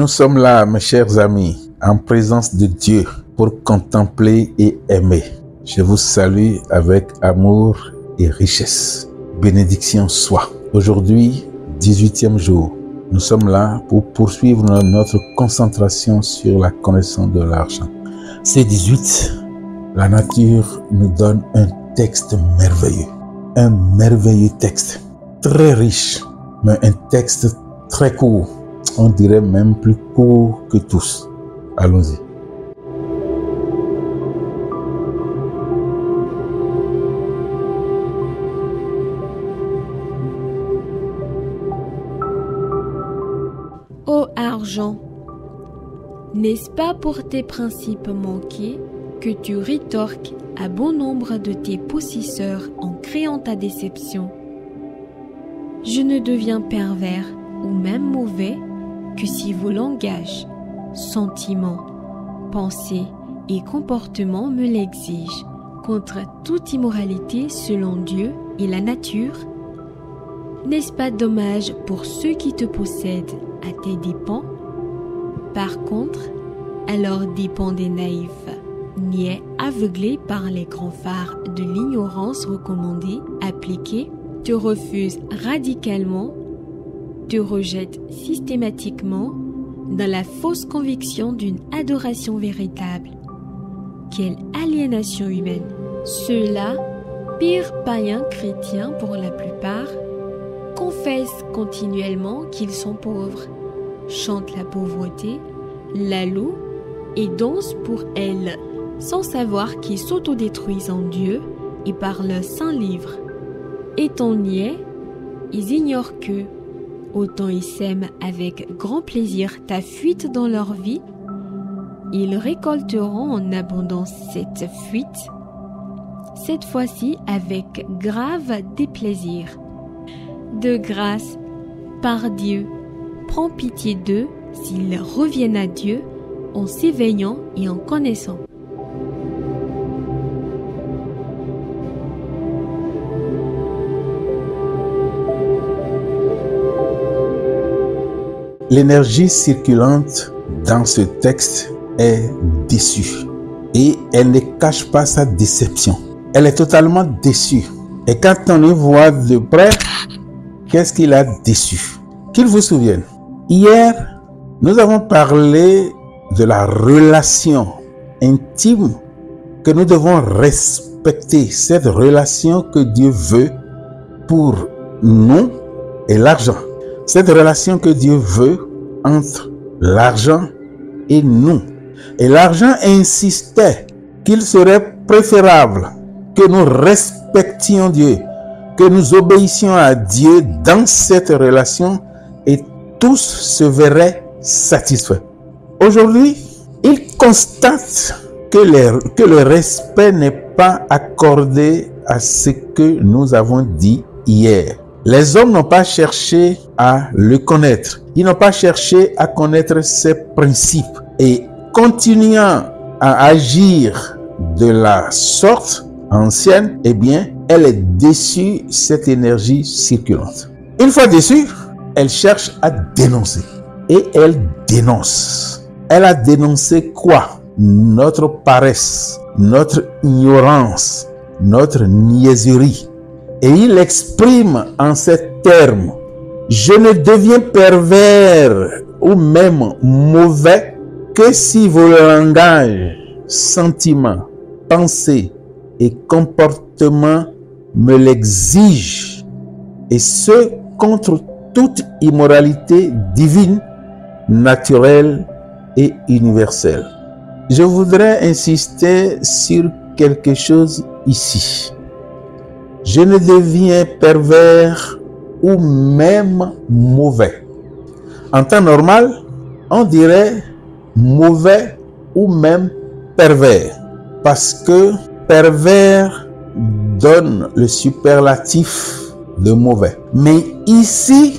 Nous sommes là, mes chers amis, en présence de Dieu pour contempler et aimer. Je vous salue avec amour et richesse. Bénédiction soit. Aujourd'hui, 18e jour, nous sommes là pour poursuivre notre concentration sur la connaissance de l'argent. C'est 18. La nature nous donne un texte merveilleux. Un merveilleux texte. Très riche, mais un texte très court. On dirait même plus court que tous. Allons-y. Ô argent, n'est-ce pas pour tes principes manqués que tu rétorques à bon nombre de tes possesseurs en créant ta déception? Je ne deviens pervers ou même mauvais que si vos langages, sentiments, pensées et comportements me l'exigent, contre toute immoralité selon Dieu et la nature. N'est-ce pas dommage pour ceux qui te possèdent à tes dépens? Par contre, à leurs dépens des naïfs, niais, aveuglés par les grands phares de l'ignorance recommandée, appliquée, te refusent radicalement, te rejettent systématiquement dans la fausse conviction d'une adoration véritable. Quelle aliénation humaine! Ceux-là, pires païens chrétiens pour la plupart, confessent continuellement qu'ils sont pauvres, chantent la pauvreté, la louent et dansent pour elle, sans savoir qu'ils s'autodétruisent en Dieu et par le saint livre. Étant niais, ils ignorent que, autant ils sèment avec grand plaisir ta fuite dans leur vie, ils récolteront en abondance cette fuite, cette fois-ci avec grave déplaisir. De grâce, par Dieu, prends pitié d'eux s'ils reviennent à Dieu en s'éveillant et en connaissant. L'énergie circulante dans ce texte est déçue et elle ne cache pas sa déception. Elle est totalement déçue. Et quand on y voit de près, qu'est-ce qu'il a déçu? Qu'il vous souvienne. Hier, nous avons parlé de la relation intime que nous devons respecter. Cette relation que Dieu veut pour nous et l'argent. Cette relation que Dieu veut entre l'argent et nous. Et l'argent insistait qu'il serait préférable que nous respections Dieu, que nous obéissions à Dieu dans cette relation et tous se verraient satisfaits. Aujourd'hui, il constate que le respect n'est pas accordé à ce que nous avons dit hier. Les hommes n'ont pas cherché à le connaître. Ils n'ont pas cherché à connaître ses principes. Et continuant à agir de la sorte ancienne, eh bien, elle est déçue, cette énergie circulante. Une fois déçue, elle cherche à dénoncer. Et elle dénonce. Elle a dénoncé quoi? Notre paresse, notre ignorance, notre niaiserie. Et il exprime en ces termes: je ne deviens pervers ou même mauvais que si vos langages, sentiments, pensées et comportements me l'exigent, et ce contre toute immoralité divine, naturelle et universelle. Je voudrais insister sur quelque chose ici. Je ne deviens pervers ou même mauvais. En temps normal, on dirait mauvais ou même pervers. Parce que pervers donne le superlatif de mauvais. Mais ici,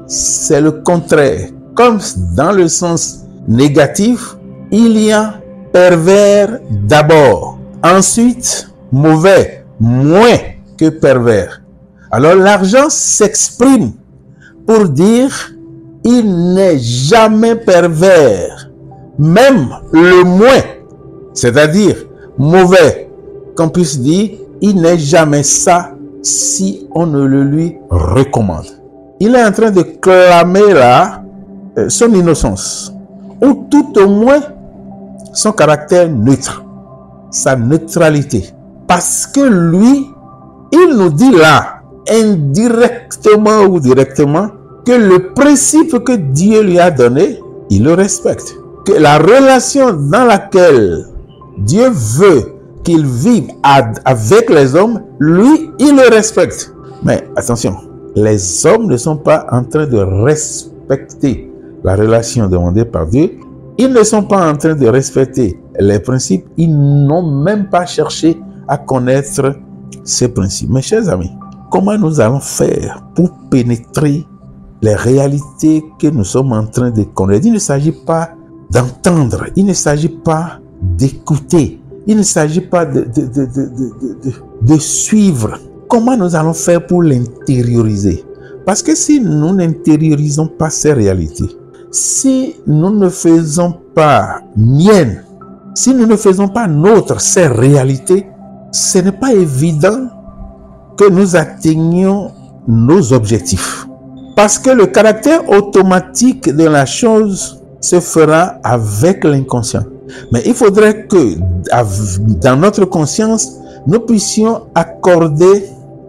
c'est le contraire. Comme dans le sens négatif, il y a pervers d'abord. Ensuite, mauvais, moins que pervers. Alors l'argent s'exprime pour dire il n'est jamais pervers, même le moins, c'est-à-dire mauvais, qu'on puisse dire, il n'est jamais ça si on ne le lui recommande. Il est en train de clamer là son innocence, ou tout au moins son caractère neutre, sa neutralité. Parce que lui, il nous dit là, indirectement ou directement, que le principe que Dieu lui a donné, il le respecte. Que la relation dans laquelle Dieu veut qu'il vive avec les hommes, lui, il le respecte. Mais attention, les hommes ne sont pas en train de respecter la relation demandée par Dieu. Ils ne sont pas en train de respecter les principes. Ils n'ont même pas cherché à connaître ces principes. Mes chers amis, comment nous allons faire pour pénétrer les réalités que nous sommes en train de connaître? Il ne s'agit pas d'entendre, il ne s'agit pas d'écouter, il ne s'agit pas de suivre. Comment nous allons faire pour l'intérioriser? Parce que si nous n'intériorisons pas ces réalités, si nous ne faisons pas miennes, si nous ne faisons pas nôtres ces réalités, ce n'est pas évident que nous atteignions nos objectifs. Parce que le caractère automatique de la chose se fera avec l'inconscient. Mais il faudrait que dans notre conscience, nous puissions accorder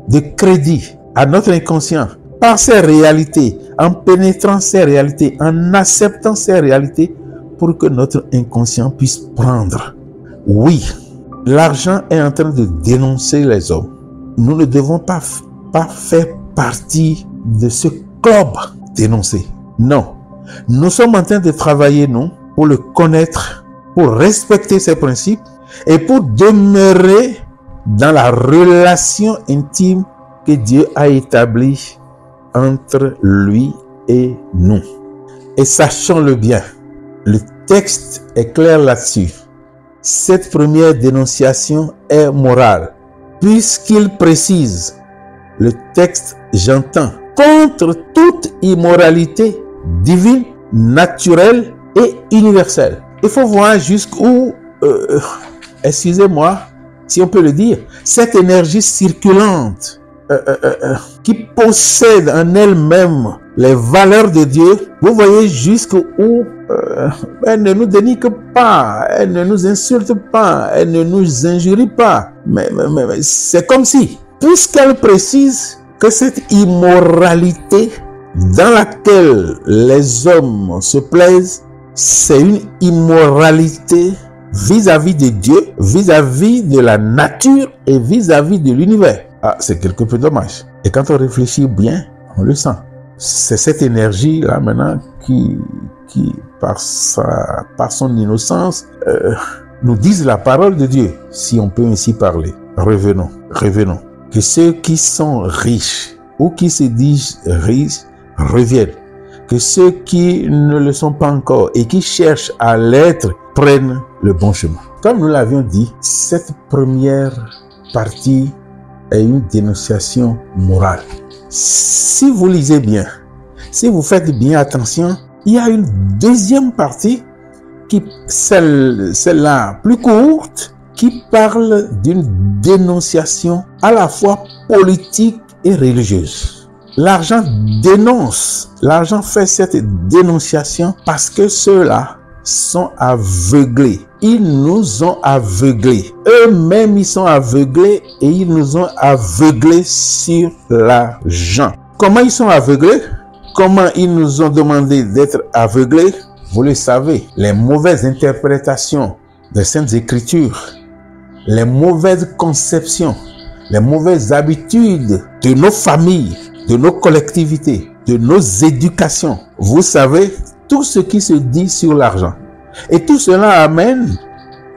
de crédit à notre inconscient par ces réalités, en pénétrant ces réalités, en acceptant ces réalités pour que notre inconscient puisse prendre. Oui, l'argent est en train de dénoncer les hommes. Nous ne devons pas faire partie de ce club dénoncé. Non. Nous sommes en train de travailler, nous, pour le connaître, pour respecter ses principes et pour demeurer dans la relation intime que Dieu a établie entre lui et nous. Et sachons-le bien, le texte est clair là-dessus. Cette première dénonciation est morale, puisqu'il précise, le texte, j'entends, contre toute immoralité divine, naturelle et universelle. Il faut voir jusqu'où, excusez-moi, si on peut le dire, cette énergie circulante qui possède en elle-même les valeurs de Dieu, vous voyez jusqu'où elle ne nous dénigre pas, elle ne nous insulte pas, elle ne nous injurie pas. Mais c'est comme si, puisqu'elle précise que cette immoralité dans laquelle les hommes se plaisent, c'est une immoralité vis-à-vis de Dieu, vis-à-vis de la nature et vis-à-vis de l'univers. Ah, c'est quelque peu dommage. Et quand on réfléchit bien, on le sent. C'est cette énergie-là maintenant qui par son innocence, nous disent la parole de Dieu, si on peut ainsi parler. Revenons. Que ceux qui sont riches ou qui se disent riches reviennent. Que ceux qui ne le sont pas encore et qui cherchent à l'être prennent le bon chemin. Comme nous l'avions dit, cette première partie est une dénonciation morale. Si vous lisez bien, si vous faites bien attention, il y a une deuxième partie qui, celle-là plus courte, qui parle d'une dénonciation à la fois politique et religieuse. L'argent dénonce, l'argent fait cette dénonciation parce que ceux-là sont aveuglés. Ils nous ont aveuglés. Eux-mêmes, ils sont aveuglés et ils nous ont aveuglés sur l'argent. Comment ils sont aveuglés? Comment ils nous ont demandé d'être aveuglés? Vous le savez, les mauvaises interprétations des Saintes Écritures, les mauvaises conceptions, les mauvaises habitudes de nos familles, de nos collectivités, de nos éducations. Vous savez, tout ce qui se dit sur l'argent. Et tout cela amène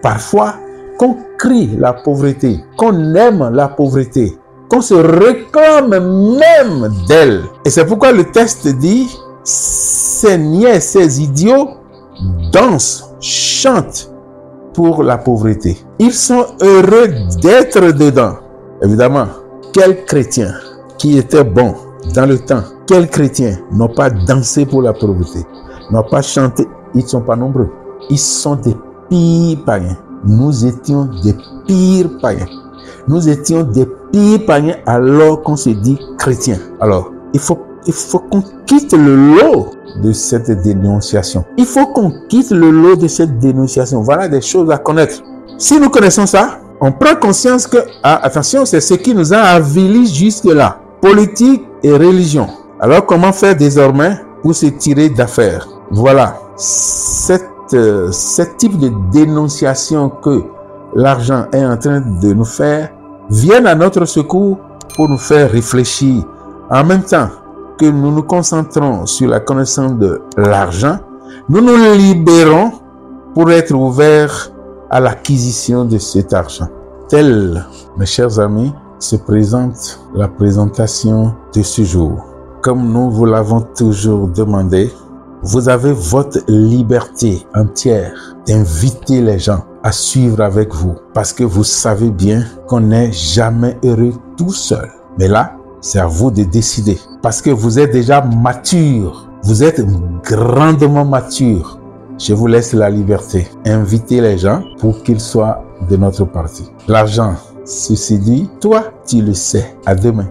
parfois qu'on crie la pauvreté, qu'on aime la pauvreté, qu'on se réclame même d'elle. Et c'est pourquoi le texte dit, ces niais, ces idiots dansent, chantent pour la pauvreté. Ils sont heureux d'être dedans. Évidemment, quel chrétien qui était bon, dans le temps, quels chrétiens n'ont pas dansé pour la pauvreté, n'ont pas chanté? Ils ne sont pas nombreux. Ils sont des pires païens. Nous étions des pires païens. Nous étions des pires païens alors qu'on se dit chrétiens. Alors, il faut qu'on quitte le lot de cette dénonciation. Il faut qu'on quitte le lot de cette dénonciation. Voilà des choses à connaître. Si nous connaissons ça, on prend conscience que, attention, c'est ce qui nous a avilis jusque-là. Politique et religion. Alors, comment faire désormais pour se tirer d'affaire? Voilà. Ce type de dénonciation que l'argent est en train de nous faire viennent à notre secours pour nous faire réfléchir. En même temps que nous nous concentrons sur la connaissance de l'argent, nous nous libérons pour être ouverts à l'acquisition de cet argent. Telle, mes chers amis, se présente la présentation de ce jour. Comme nous vous l'avons toujours demandé, vous avez votre liberté entière d'inviter les gens à suivre avec vous parce que vous savez bien qu'on n'est jamais heureux tout seul. Mais là, c'est à vous de décider parce que vous êtes déjà mature. Vous êtes grandement mature. Je vous laisse la liberté. Invitez les gens pour qu'ils soient de notre parti. L'argent, ceci dit, toi, tu le sais. À demain.